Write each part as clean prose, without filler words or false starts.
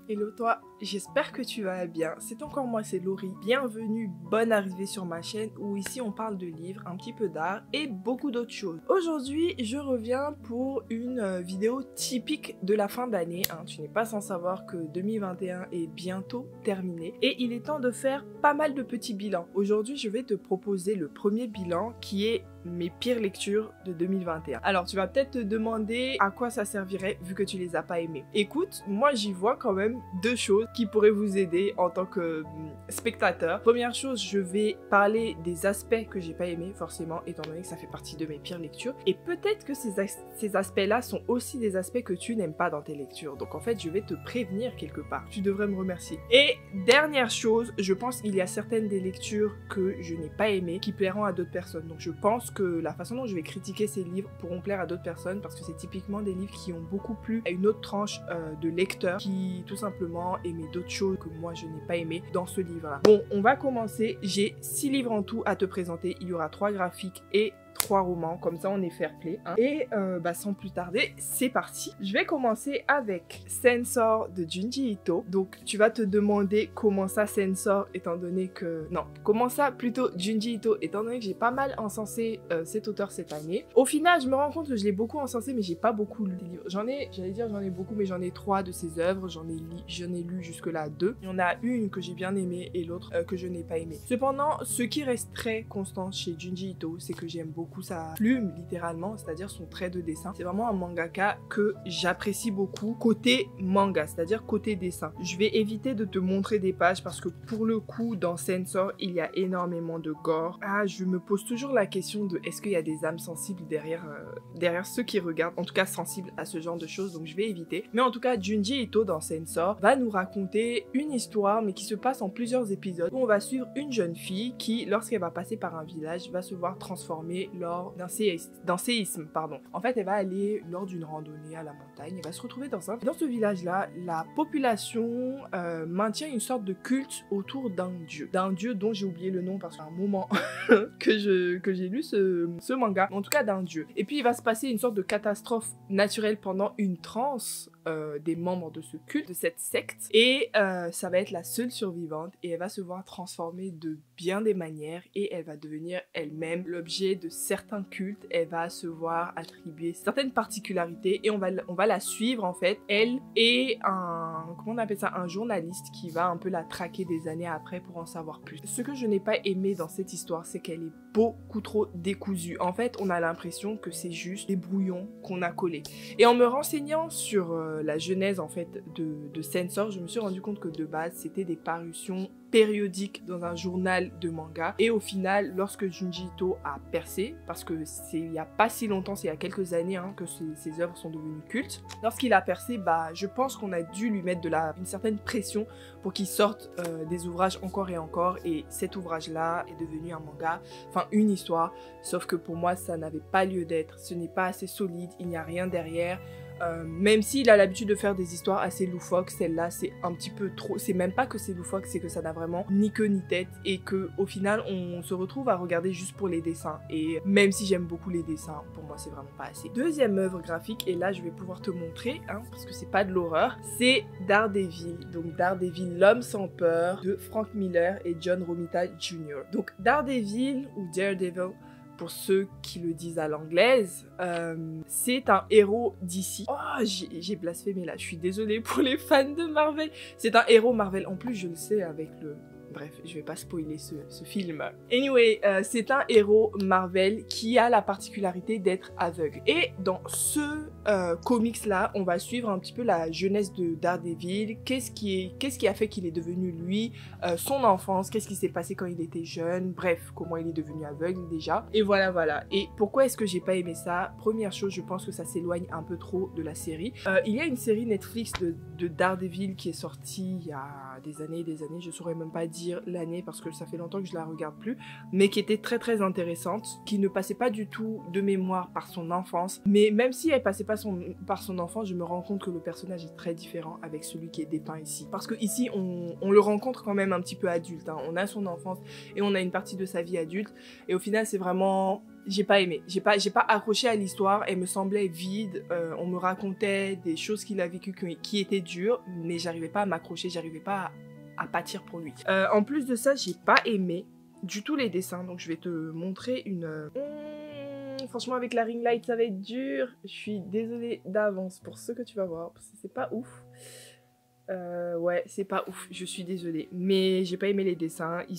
Hello toi, j'espère que tu vas bien. C'est encore moi, c'est Laurie. Bienvenue, bonne arrivée sur ma chaîne où ici on parle de livres, un petit peu d'art et beaucoup d'autres choses. Aujourd'hui, je reviens pour une vidéo typique de la fin d'année. Tu n'es pas sans savoir que 2021 est bientôt terminé et il est temps de faire pas mal de petits bilans. Aujourd'hui, je vais te proposer le premier bilan qui est mes pires lectures de 2021. Alors tu vas peut-être te demander à quoi ça servirait vu que tu les as pas aimées. Écoute, moi j'y vois quand même deux choses qui pourraient vous aider en tant que spectateur. Première chose, je vais parler des aspects que j'ai pas aimés forcément étant donné que ça fait partie de mes pires lectures et peut-être que ces aspects-là sont aussi des aspects que tu n'aimes pas dans tes lectures. Donc en fait, je vais te prévenir quelque part. Tu devrais me remercier. Et dernière chose, je pense qu'il y a certaines des lectures que je n'ai pas aimées qui plairont à d'autres personnes. Donc je pense que la façon dont je vais critiquer ces livres pourront plaire à d'autres personnes parce que c'est typiquement des livres qui ont beaucoup plu à une autre tranche de lecteurs qui tout simplement aimaient d'autres choses que moi je n'ai pas aimé dans ce livre-là. Bon, on va commencer. J'ai 6 livres en tout à te présenter. Il y aura 3 graphiques et 3 romans, comme ça on est fair play. Et sans plus tarder, c'est parti. Je vais commencer avec Censor de Junji Ito. Donc tu vas te demander comment ça Censor étant donné que... Non, comment ça plutôt Junji Ito étant donné que j'ai pas mal encensé cet auteur cette année. Au final, je me rends compte que je l'ai beaucoup encensé mais j'ai pas beaucoup lu des livres. J'allais dire j'en ai beaucoup mais j'en ai 3 de ses œuvres. J'en ai lu jusque là 2. Il y en a une que j'ai bien aimée et l'autre que je n'ai pas aimée. Cependant, ce qui reste très constant chez Junji Ito, c'est que j'aime beaucoup sa plume littéralement, c'est-à-dire son trait de dessin. C'est vraiment un mangaka que j'apprécie beaucoup côté manga, c'est-à-dire côté dessin. Je vais éviter de te montrer des pages parce que pour le coup dans Censor il y a énormément de gore. Je me pose toujours la question de est-ce qu'il y a des âmes sensibles derrière ceux qui regardent, en tout cas sensibles à ce genre de choses, donc je vais éviter. Mais en tout cas Junji Ito dans Censor va nous raconter une histoire mais qui se passe en plusieurs épisodes où on va suivre une jeune fille qui lorsqu'elle va passer par un village va se voir transformer lors d'un séisme. En fait, elle va aller lors d'une randonnée à la montagne, elle va se retrouver dans ce village-là, la population maintient une sorte de culte autour d'un dieu dont j'ai oublié le nom parce qu'à un moment que j'ai lu ce manga, en tout cas d'un dieu. Et puis il va se passer une sorte de catastrophe naturelle pendant une transe des membres de ce culte, de cette secte, et ça va être la seule survivante et elle va se voir transformer de bien des manières et elle va devenir elle-même l'objet de certains cultes. Elle va se voir attribuer certaines particularités et on va la suivre en fait, elle et comment on appelle ça, un journaliste qui va un peu la traquer des années après pour en savoir plus. Ce que je n'ai pas aimé dans cette histoire, c'est qu'elle est beaucoup trop décousue. En fait, on a l'impression que c'est juste des brouillons qu'on a collés. Et en me renseignant sur la genèse en fait de Censor, je me suis rendu compte que de base c'était des parutions périodiques dans un journal de manga et au final lorsque Junji Ito a percé, parce que c'est il y a pas si longtemps, c'est il y a quelques années que ses œuvres sont devenues cultes, lorsqu'il a percé, je pense qu'on a dû lui mettre une certaine pression pour qu'il sorte des ouvrages encore et encore, et cet ouvrage là est devenu un manga, enfin une histoire, sauf que pour moi ça n'avait pas lieu d'être, ce n'est pas assez solide, il n'y a rien derrière. Même s'il a l'habitude de faire des histoires assez loufoques, celle-là c'est un petit peu trop, c'est même pas que c'est loufoque, c'est que ça n'a vraiment ni queue ni tête et que au final on se retrouve à regarder juste pour les dessins, et même si j'aime beaucoup les dessins, pour moi c'est vraiment pas assez. Deuxième œuvre graphique, et là je vais pouvoir te montrer, parce que c'est pas de l'horreur, c'est Daredevil. Donc Daredevil, l'homme sans peur de Frank Miller et John Romita Jr. Donc Daredevil ou Daredevil, pour ceux qui le disent à l'anglaise, c'est un héros d'ici. Oh, j'ai blasphémé là, je suis désolée pour les fans de Marvel. C'est un héros Marvel, en plus je le sais avec le... Bref, je vais pas spoiler ce film. Anyway, c'est un héros Marvel qui a la particularité d'être aveugle. Et dans ce comics là, on va suivre un petit peu la jeunesse de Daredevil. Qu'est-ce qui a fait qu'il est devenu lui, son enfance, qu'est-ce qui s'est passé quand il était jeune, bref, comment il est devenu aveugle déjà. Et voilà. Et pourquoi est-ce que j'ai pas aimé ça? Première chose, je pense que ça s'éloigne un peu trop de la série. Il y a une série Netflix de Daredevil qui est sortie il y a des années, je saurais même pas dire l'année parce que ça fait longtemps que je la regarde plus, mais qui était très très intéressante, qui ne passait pas du tout de mémoire par son enfance, mais même si elle passait pas par son enfance, je me rends compte que le personnage est très différent avec celui qui est dépeint ici, parce que ici on le rencontre quand même un petit peu adulte, on a son enfance et on a une partie de sa vie adulte, et au final c'est vraiment j'ai pas aimé. J'ai pas accroché à l'histoire. Elle me semblait vide. On me racontait des choses qu'il a vécues qui étaient dures, mais j'arrivais pas à m'accrocher, j'arrivais pas à pâtir pour lui. En plus de ça, j'ai pas aimé du tout les dessins. Donc je vais te montrer une... franchement, avec la ring light, ça va être dur. Je suis désolée d'avance pour ce que tu vas voir, parce que c'est pas ouf. Ouais, c'est pas ouf, je suis désolée. Mais j'ai pas aimé les dessins, ils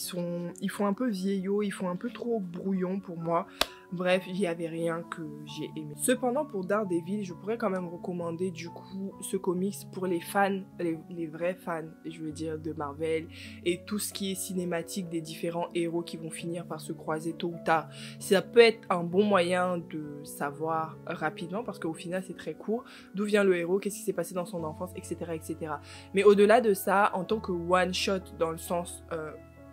font un peu vieillots, ils font un peu trop brouillon pour moi. Bref, il y avait rien que j'ai aimé. Cependant, pour Daredevil, je pourrais quand même recommander du coup ce comics pour les fans, les vrais fans, je veux dire, de Marvel et tout ce qui est cinématique des différents héros qui vont finir par se croiser tôt ou tard. Ça peut être un bon moyen de savoir rapidement, parce qu'au final c'est très court, d'où vient le héros, qu'est-ce qui s'est passé dans son enfance, etc. etc. Mais au-delà de ça, en tant que one-shot, dans le sens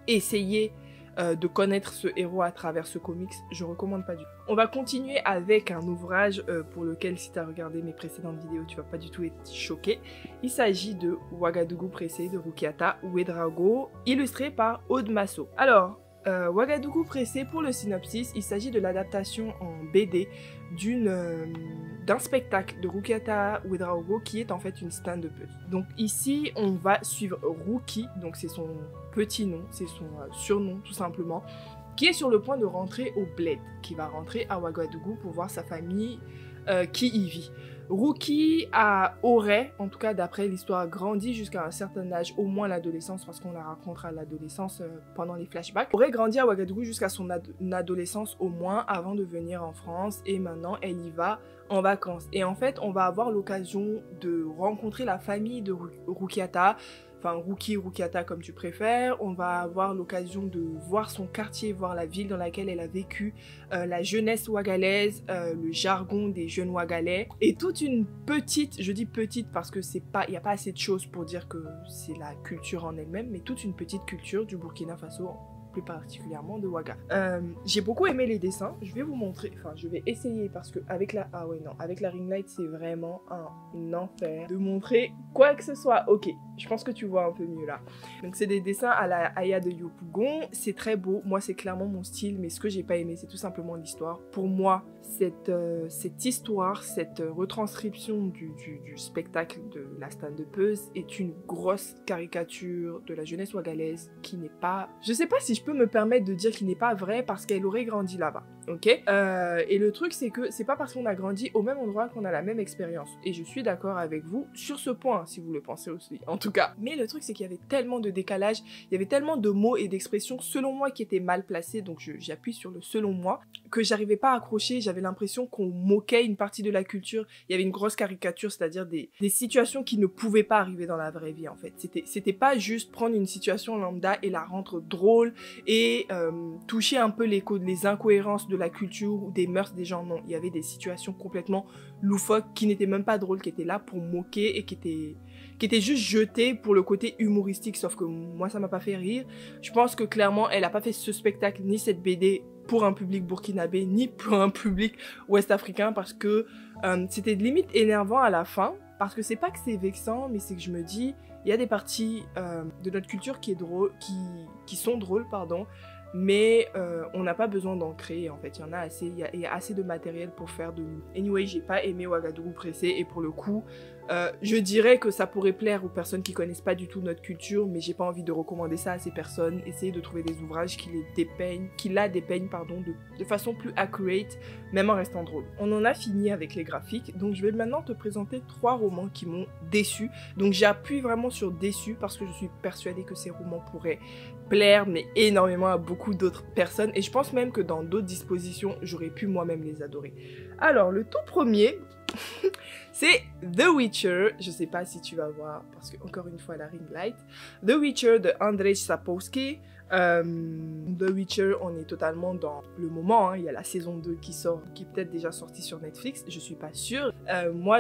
essayer de connaître ce héros à travers ce comics, je recommande pas du tout. On va continuer avec un ouvrage pour lequel, si tu as regardé mes précédentes vidéos, tu vas pas du tout être choqué. Il s'agit de Ouagadougou Pressé de Rukiata Ouedraogo, illustré par Aude Masso. Alors, Ouagadougou Pressé, pour le synopsis, il s'agit de l'adaptation en BD d'un spectacle de Rukiata Ouedraogo qui est en fait une stand-upeuse. Donc ici, on va suivre Ruki, donc c'est son petit nom, c'est son surnom tout simplement, qui est sur le point de rentrer au bled, qui va rentrer à Ouagadougou pour voir sa famille qui y vit. Ruki aurait, en tout cas d'après l'histoire, grandi jusqu'à un certain âge, au moins l'adolescence, parce qu'on la racontera à l'adolescence pendant les flashbacks, aurait grandi à Ouagadougou jusqu'à son adolescence au moins, avant de venir en France, et maintenant elle y va en vacances. Et en fait, on va avoir l'occasion de rencontrer la famille de Rukiata, enfin Rukiata comme tu préfères. On va avoir l'occasion de voir son quartier, voir la ville dans laquelle elle a vécu, la jeunesse ouagalaise, le jargon des jeunes ouagalais, et toute une petite, je dis petite parce que c'est pas, il n'y a pas assez de choses pour dire que c'est la culture en elle-même, mais toute une petite culture du Burkina Faso, plus particulièrement de Ouaga. J'ai beaucoup aimé les dessins, je vais vous montrer, enfin je vais essayer parce que avec la ring light c'est vraiment un enfer de montrer quoi que ce soit. Ok, je pense que tu vois un peu mieux là. Donc c'est des dessins à la Aya de Yopougon, c'est très beau, moi c'est clairement mon style, mais ce que j'ai pas aimé c'est tout simplement l'histoire. Pour moi, cette histoire, cette retranscription du spectacle de la stand-upeuse est une grosse caricature de la jeunesse ouagalaise qui n'est pas... Je sais pas si je peux me permettre de dire qu'il n'est pas vrai parce qu'elle aurait grandi là-bas, ok. Et le truc c'est que c'est pas parce qu'on a grandi au même endroit qu'on a la même expérience. Et je suis d'accord avec vous sur ce point, si vous le pensez aussi, en tout cas. Mais le truc c'est qu'il y avait tellement de décalage, il y avait tellement de mots et d'expressions selon moi qui étaient mal placés, donc j'appuie sur le selon moi, que j'arrivais pas à accrocher. J'avais l'impression qu'on moquait une partie de la culture. Il y avait une grosse caricature, c'est-à-dire des situations qui ne pouvaient pas arriver dans la vraie vie en fait. C'était pas juste prendre une situation lambda et la rendre drôle et toucher un peu les incohérences de la culture ou des mœurs des gens. Non, il y avait des situations complètement loufoques qui n'étaient même pas drôles, qui étaient là pour moquer et qui étaient juste jetées pour le côté humoristique, sauf que moi ça m'a pas fait rire. Je pense que clairement elle a pas fait ce spectacle ni cette BD pour un public burkinabé ni pour un public ouest-africain, parce que c'était limite énervant à la fin, parce que c'est pas que c'est vexant, mais c'est que je me dis il y a des parties de notre culture qui sont drôles, pardon, mais on n'a pas besoin d'en créer en fait. Il y en a assez, il y a assez de matériel pour faire de nous. Anyway, j'ai pas aimé Ouagadougou Pressé, et pour le coup je dirais que ça pourrait plaire aux personnes qui connaissent pas du tout notre culture, mais j'ai pas envie de recommander ça à ces personnes. Essayez de trouver des ouvrages qui la dépeignent de façon plus accurate, même en restant drôle. On en a fini avec les graphiques, donc je vais maintenant te présenter 3 romans qui m'ont déçu. Donc j'appuie vraiment sur déçu parce que je suis persuadée que ces romans pourraient plaire, mais énormément à beaucoup d'autres personnes, et je pense même que dans d'autres dispositions, j'aurais pu moi-même les adorer. Alors, le tout premier, c'est The Witcher. Je sais pas si tu vas voir, parce que encore une fois la ring light. The Witcher de Andrzej Sapkowski. The Witcher, on est totalement dans le moment, hein. Il y a la saison 2 qui sort, qui est peut-être déjà sortie sur Netflix, je suis pas sûre. Moi,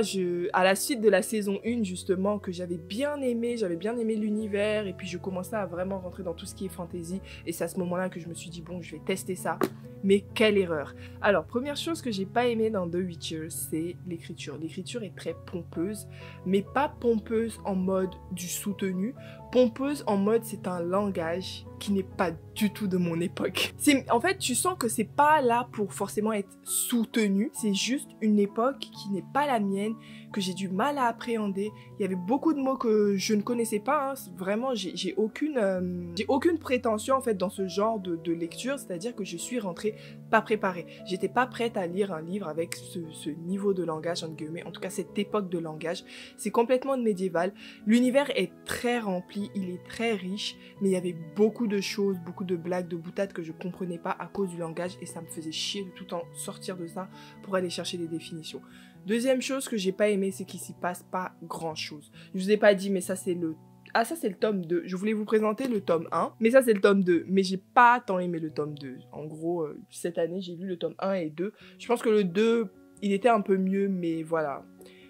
à la suite de la saison 1 justement, que j'avais bien aimé l'univers, et puis je commençais à vraiment rentrer dans tout ce qui est fantasy, et c'est à ce moment-là que je me suis dit bon, je vais tester ça. Mais quelle erreur! Alors, première chose que j'ai pas aimé dans The Witcher, c'est l'écriture. L'écriture est très pompeuse, mais pas pompeuse en mode du soutenu, pompeuse en mode c'est un langage qui n'est pas du tout de mon époque. En fait, tu sens que c'est pas là pour forcément être soutenu, c'est juste une époque qui n'est pas la mienne, que j'ai du mal à appréhender. Il y avait beaucoup de mots que je ne connaissais pas, hein. Vraiment, j'ai aucune prétention en fait dans ce genre de lecture, c'est-à-dire que je suis rentrée pas préparée. J'étais pas prête à lire un livre avec ce niveau de langage, entre guillemets, en tout cas cette époque de langage. C'est complètement médiéval. L'univers est très rempli, il est très riche, mais il y avait beaucoup de choses, beaucoup de blagues, de boutades que je comprenais pas à cause du langage et ça me faisait chier de tout le temps sortir de ça pour aller chercher des définitions. Deuxième chose que j'ai pas aimé, c'est qu'il s'y passe pas grand chose. Je vous ai pas dit, mais ça c'est le... Ah, ça c'est le tome 2. Je voulais vous présenter le tome 1, mais ça c'est le tome 2. Mais j'ai pas tant aimé le tome 2. En gros, cette année, j'ai lu le tome 1 et 2. Je pense que le 2, il était un peu mieux, mais voilà.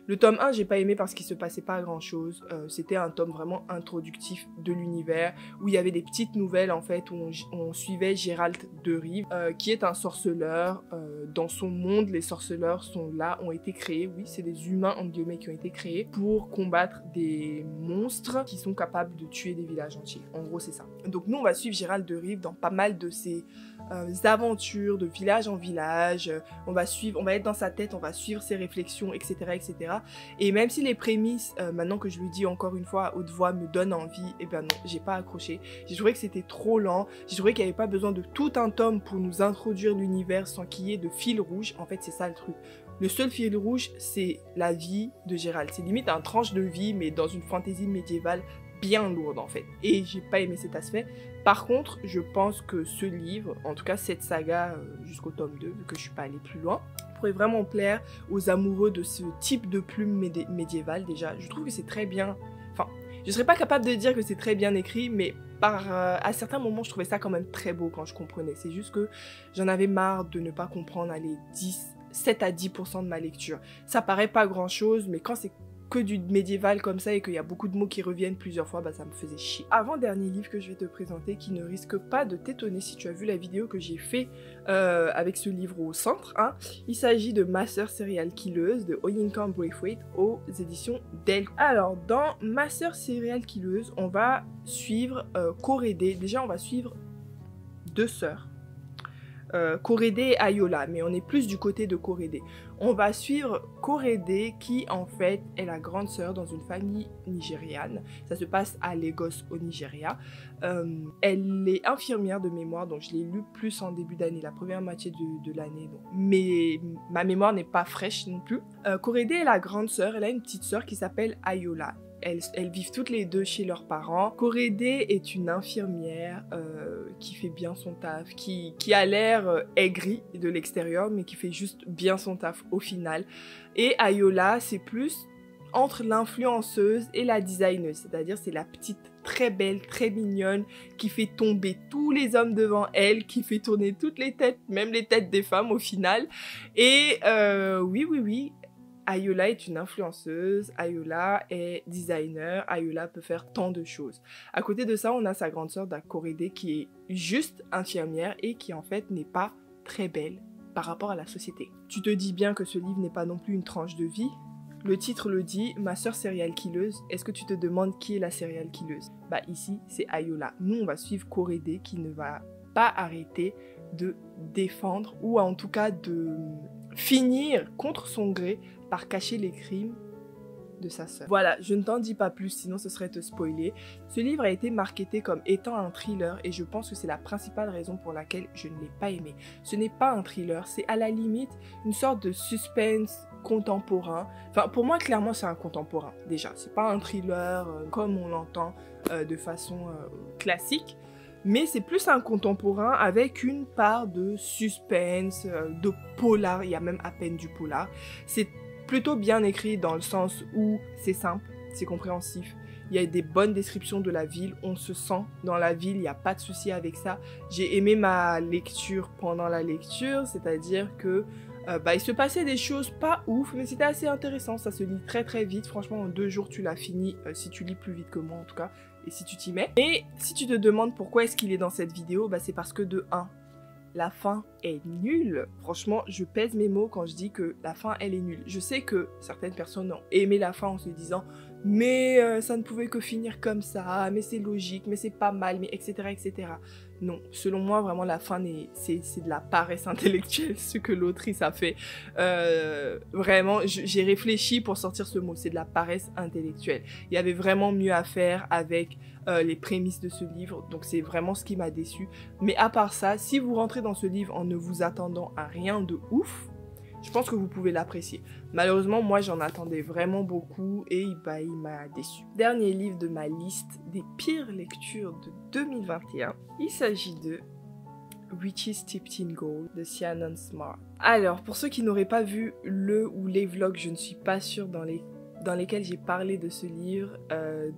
Le tome 1, j'ai pas aimé parce qu'il se passait pas grand chose. C'était un tome vraiment introductif de l'univers, où il y avait des petites nouvelles en fait, où on suivait Gérald de Rive, qui est un sorceleur. Dans son monde, les sorceleurs sont là, ont été créés, oui, c'est des humains entre guillemets qui ont été créés pour combattre des monstres qui sont capables de tuer des villages entiers. En gros, c'est ça. Donc nous, on va suivre Gérald de Rive dans pas mal de ses aventures de village en village. On va être dans sa tête, on va suivre ses réflexions, etc., etc. Et même si les prémices, maintenant que je lui dis encore une fois à haute voix, me donnent envie, et ben non, j'ai pas accroché. J'ai trouvé que c'était trop lent, j'ai trouvé qu'il n'y avait pas besoin de tout un tome pour nous introduire l'univers sans qu'il y ait de fil rouge. En fait, c'est ça le truc. Le seul fil rouge, c'est la vie de Gérald. C'est limite un tranche de vie, mais dans une fantaisie médiévale bien lourde en fait. Et j'ai pas aimé cet aspect. Par contre, je pense que ce livre, en tout cas cette saga jusqu'au tome 2, vu que je suis pas allée plus loin, pourrait vraiment plaire aux amoureux de ce type de plume médiévale déjà. Je trouve que c'est très bien... Enfin, je serais pas capable de dire que c'est très bien écrit, mais à certains moments, je trouvais ça quand même très beau quand je comprenais. C'est juste que j'en avais marre de ne pas comprendre les 7 à 10% de ma lecture. Ça paraît pas grand chose, mais quand c'est que du médiéval comme ça et qu'il y a beaucoup de mots qui reviennent plusieurs fois, bah ça me faisait chier. Avant-dernier livre que je vais te présenter qui ne risque pas de t'étonner si tu as vu la vidéo que j'ai fait avec ce livre au centre, hein. Il s'agit de Ma sœur serial killeuse de Oyinkan Braithwaite aux éditions Delcourt. Alors dans Ma sœur serial killeuse, on va suivre Korede. Déjà on va suivre deux sœurs. Korede et Ayola, mais on est plus du côté de Korede. On va suivre Korede qui en fait est la grande sœur dans une famille nigériane. Ça se passe à Lagos au Nigeria. Elle est infirmière de mémoire, donc je l'ai lu plus en début d'année, la première moitié de l'année. Mais ma mémoire n'est pas fraîche non plus. Korede est la grande sœur, elle a une petite sœur qui s'appelle Ayola. Elles vivent toutes les deux chez leurs parents. Korede est une infirmière qui fait bien son taf, qui a l'air aigrie de l'extérieur, mais qui fait juste bien son taf au final. Et Ayola, c'est plus entre l'influenceuse et la designeuse, c'est-à-dire c'est la petite très belle, très mignonne, qui fait tomber tous les hommes devant elle, qui fait tourner toutes les têtes, même les têtes des femmes au final. Et oui, Ayola est une influenceuse, Ayola est designer, Ayola peut faire tant de choses. À côté de ça, on a sa grande sœur Korede qui est juste infirmière et qui en fait n'est pas très belle par rapport à la société. Tu te dis bien que ce livre n'est pas non plus une tranche de vie. Le titre le dit, Ma sœur serial killeuse. Est-ce que tu te demandes qui est la serial killeuse? Bah ici, c'est Ayola. Nous, on va suivre Korede qui ne va pas arrêter de défendre ou en tout cas de finir contre son gré par cacher les crimes de sa sœur. Voilà, je ne t'en dis pas plus, sinon ce serait te spoiler. Ce livre a été marketé comme étant un thriller et je pense que c'est la principale raison pour laquelle je ne l'ai pas aimé. Ce n'est pas un thriller, c'est à la limite une sorte de suspense contemporain. Enfin, pour moi, clairement, c'est un contemporain, déjà. C'est pas un thriller comme on l'entend de façon classique. Mais c'est plus un contemporain avec une part de suspense, de polar, il y a même à peine du polar. C'est plutôt bien écrit dans le sens où c'est simple, c'est compréhensif. Il y a des bonnes descriptions de la ville, on se sent dans la ville, il n'y a pas de souci avec ça. J'ai aimé ma lecture pendant la lecture, c'est-à-dire que il se passait des choses pas ouf, mais c'était assez intéressant, ça se lit très très vite. Franchement, en 2 jours tu l'as fini, si tu lis plus vite que moi en tout cas, et si tu t'y mets. Et si tu te demandes pourquoi est-ce qu'il est dans cette vidéo, bah c'est parce que de 1, la fin est nulle. Franchement, je pèse mes mots quand je dis que la fin, elle est nulle. Je sais que certaines personnes ont aimé la fin en se disant « mais ça ne pouvait que finir comme ça, mais c'est logique, mais c'est pas mal, mais etc. etc. » Non, selon moi, vraiment, la fin, c'est de la paresse intellectuelle, ce que l'autrice a fait. Vraiment, j'ai réfléchi pour sortir ce mot, c'est de la paresse intellectuelle. Il y avait vraiment mieux à faire avec les prémices de ce livre, donc c'est vraiment ce qui m'a déçu. Mais à part ça, si vous rentrez dans ce livre en ne vous attendant à rien de ouf, je pense que vous pouvez l'apprécier. Malheureusement, moi, j'en attendais vraiment beaucoup et bah, il m'a déçu. Dernier livre de ma liste des pires lectures de 2021. Il s'agit de Witches Steeped in Gold de Shannon Smart. Alors, pour ceux qui n'auraient pas vu le ou les vlogs, je ne suis pas sûre dans lesquels j'ai parlé de ce livre,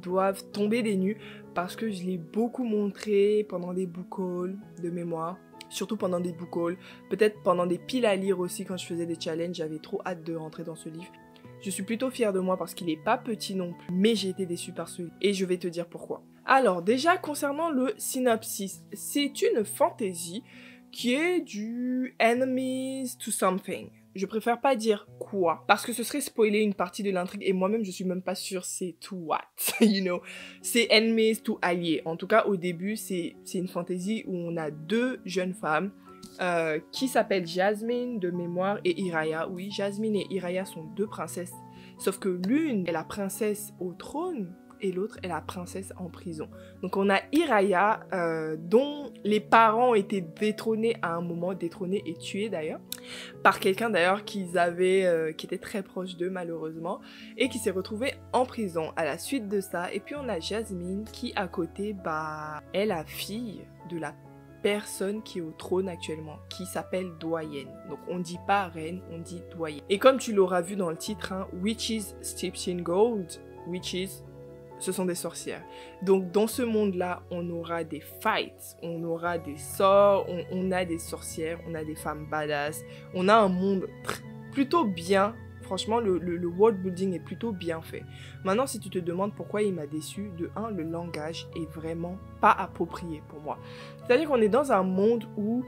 doivent tomber des nues parce que je l'ai beaucoup montré pendant des book hauls de mémoire. Surtout pendant des book hauls, peut-être pendant des piles à lire aussi quand je faisais des challenges, j'avais trop hâte de rentrer dans ce livre. Je suis plutôt fière de moi parce qu'il n'est pas petit non plus, mais j'ai été déçue par ce livre et je vais te dire pourquoi. Alors déjà, concernant le synopsis, c'est une fantasy qui est du enemies to something. Je préfère pas dire quoi, parce que ce serait spoiler une partie de l'intrigue, et moi-même je suis même pas sûre c'est to what, you know. C'est enemies to alliés. En tout cas, au début, c'est une fantasy où on a deux jeunes femmes qui s'appellent Jasmine de mémoire et Iraya. Oui, Jasmine et Iraya sont deux princesses, sauf que l'une est la princesse au trône, et l'autre est la princesse en prison. Donc on a Iraya, dont les parents ont été détrônés à un moment, détrônés et tués d'ailleurs, par quelqu'un d'ailleurs qu'ils avaient, qui était très proche d'eux malheureusement, et qui s'est retrouvé en prison à la suite de ça. Et puis on a Jasmine qui à côté, bah, est la fille de la personne qui est au trône actuellement, qui s'appelle doyenne. Donc on dit pas reine, on dit doyenne. Et comme tu l'auras vu dans le titre, hein, Witches Steeped in Gold, Witches, ce sont des sorcières. Donc dans ce monde-là, on aura des fights, on aura des sorts, on a des sorcières, on a des femmes badass, on a un monde plutôt bien. Franchement, le world building est plutôt bien fait. Maintenant, si tu te demandes pourquoi il m'a déçu, de 1, le langage est vraiment pas approprié pour moi. C'est-à-dire qu'on est dans un monde où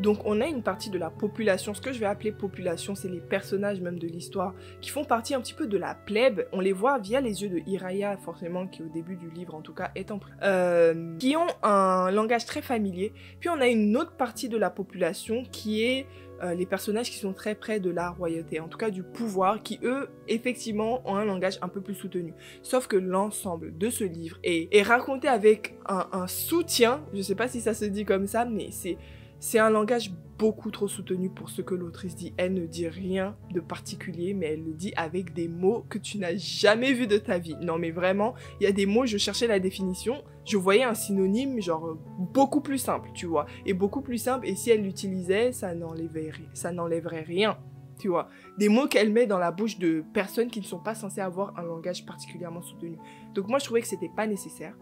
donc on a une partie de la population, ce que je vais appeler population, c'est les personnages même de l'histoire qui font partie un petit peu de la plèbe. On les voit via les yeux de Iraya, forcément, qui au début du livre en tout cas est en prison, qui ont un langage très familier. Puis on a une autre partie de la population qui est les personnages qui sont très près de la royauté, en tout cas du pouvoir, qui eux, effectivement, ont un langage un peu plus soutenu. Sauf que l'ensemble de ce livre est raconté avec un soutien, je sais pas si ça se dit comme ça, mais c'est un langage beaucoup trop soutenu pour ce que l'autrice dit. Elle ne dit rien de particulier, mais elle le dit avec des mots que tu n'as jamais vus de ta vie. Non mais vraiment, il y a des mots, je cherchais la définition, je voyais un synonyme genre beaucoup plus simple, tu vois. Et beaucoup plus simple, et si elle l'utilisait, ça n'enlèverait rien, tu vois. Des mots qu'elle met dans la bouche de personnes qui ne sont pas censées avoir un langage particulièrement soutenu. Donc moi je trouvais que c'était pas nécessaire,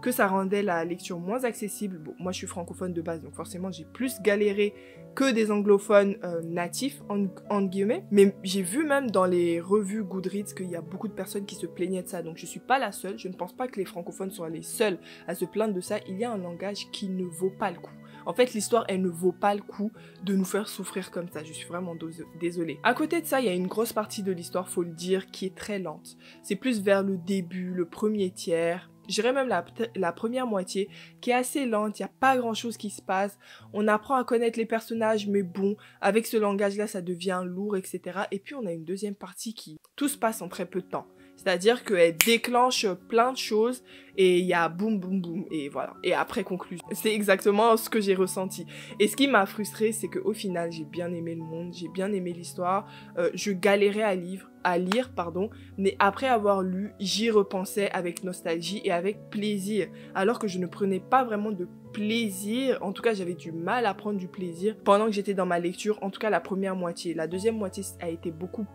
que ça rendait la lecture moins accessible. Bon, moi je suis francophone de base, donc forcément j'ai plus galéré que des anglophones natifs, entre guillemets. Mais j'ai vu même dans les revues Goodreads qu'il y a beaucoup de personnes qui se plaignaient de ça, donc je suis pas la seule. Je ne pense pas que les francophones soient les seuls à se plaindre de ça. Il y a un langage qui ne vaut pas le coup. En fait, l'histoire, elle ne vaut pas le coup de nous faire souffrir comme ça. Je suis vraiment désolée. À côté de ça, il y a une grosse partie de l'histoire, faut le dire, qui est très lente. C'est plus vers le début, le premier tiers, je dirais même la première moitié, qui est assez lente, il n'y a pas grand chose qui se passe, on apprend à connaître les personnages, mais bon, avec ce langage-là, ça devient lourd, etc. Et puis on a une deuxième partie qui, tout se passe en très peu de temps. C'est-à-dire qu'elle déclenche plein de choses et il y a boum boum boum et voilà. Et après conclusion. C'est exactement ce que j'ai ressenti. Et ce qui m'a frustrée, c'est qu'au final, j'ai bien aimé le monde, j'ai bien aimé l'histoire. Je galérais à lire, mais après avoir lu, j'y repensais avec nostalgie et avec plaisir. Alors que je ne prenais pas vraiment de plaisir, en tout cas j'avais du mal à prendre du plaisir pendant que j'étais dans ma lecture, en tout cas la première moitié. La deuxième moitié a été beaucoup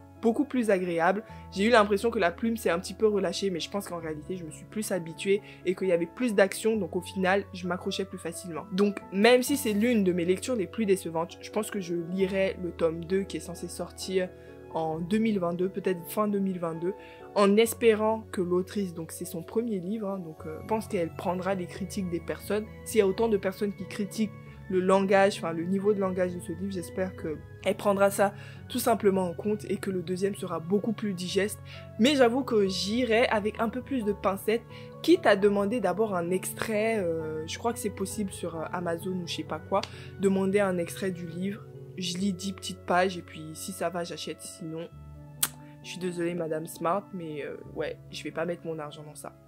plus agréable. J'ai eu l'impression que la plume s'est un petit peu relâchée, mais je pense qu'en réalité je me suis plus habituée et qu'il y avait plus d'action, donc au final je m'accrochais plus facilement. Donc même si c'est l'une de mes lectures les plus décevantes, je pense que je lirai le tome 2 qui est censé sortir en 2022, peut-être fin 2022, en espérant que l'autrice, donc c'est son premier livre, hein, donc je pense qu'elle prendra les critiques des personnes. S'il y a autant de personnes qui critiquent le langage, enfin le niveau de langage de ce livre. J'espère qu'elle prendra ça tout simplement en compte et que le deuxième sera beaucoup plus digeste. Mais j'avoue que j'irai avec un peu plus de pincettes, quitte à demander d'abord un extrait, je crois que c'est possible sur Amazon ou je sais pas quoi, demander un extrait du livre. Je lis 10 petites pages et puis si ça va, j'achète, sinon... Je suis désolée Madame Smart, mais ouais, je vais pas mettre mon argent dans ça.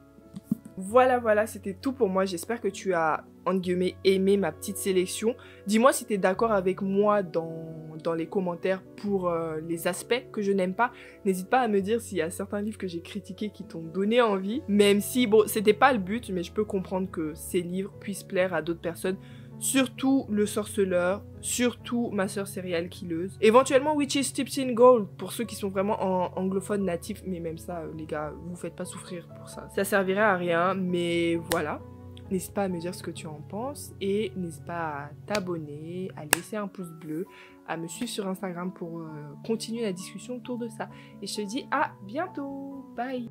Voilà, c'était tout pour moi. J'espère que tu as, entre guillemets, aimé ma petite sélection. Dis-moi si tu es d'accord avec moi dans les commentaires pour les aspects que je n'aime pas. N'hésite pas à me dire s'il y a certains livres que j'ai critiqués qui t'ont donné envie. Même si, bon, c'était pas le but, mais je peux comprendre que ces livres puissent plaire à d'autres personnes. Surtout Le Sorceleur, surtout Ma Sœur Serial Killeuse. Éventuellement Witches Tips in Gold pour ceux qui sont vraiment anglophones natifs. Mais même ça, les gars, vous faites pas souffrir pour ça. Ça servirait à rien, mais voilà. N'hésite pas à me dire ce que tu en penses. Et n'hésite pas à t'abonner, à laisser un pouce bleu, à me suivre sur Instagram pour continuer la discussion autour de ça. Et je te dis à bientôt. Bye.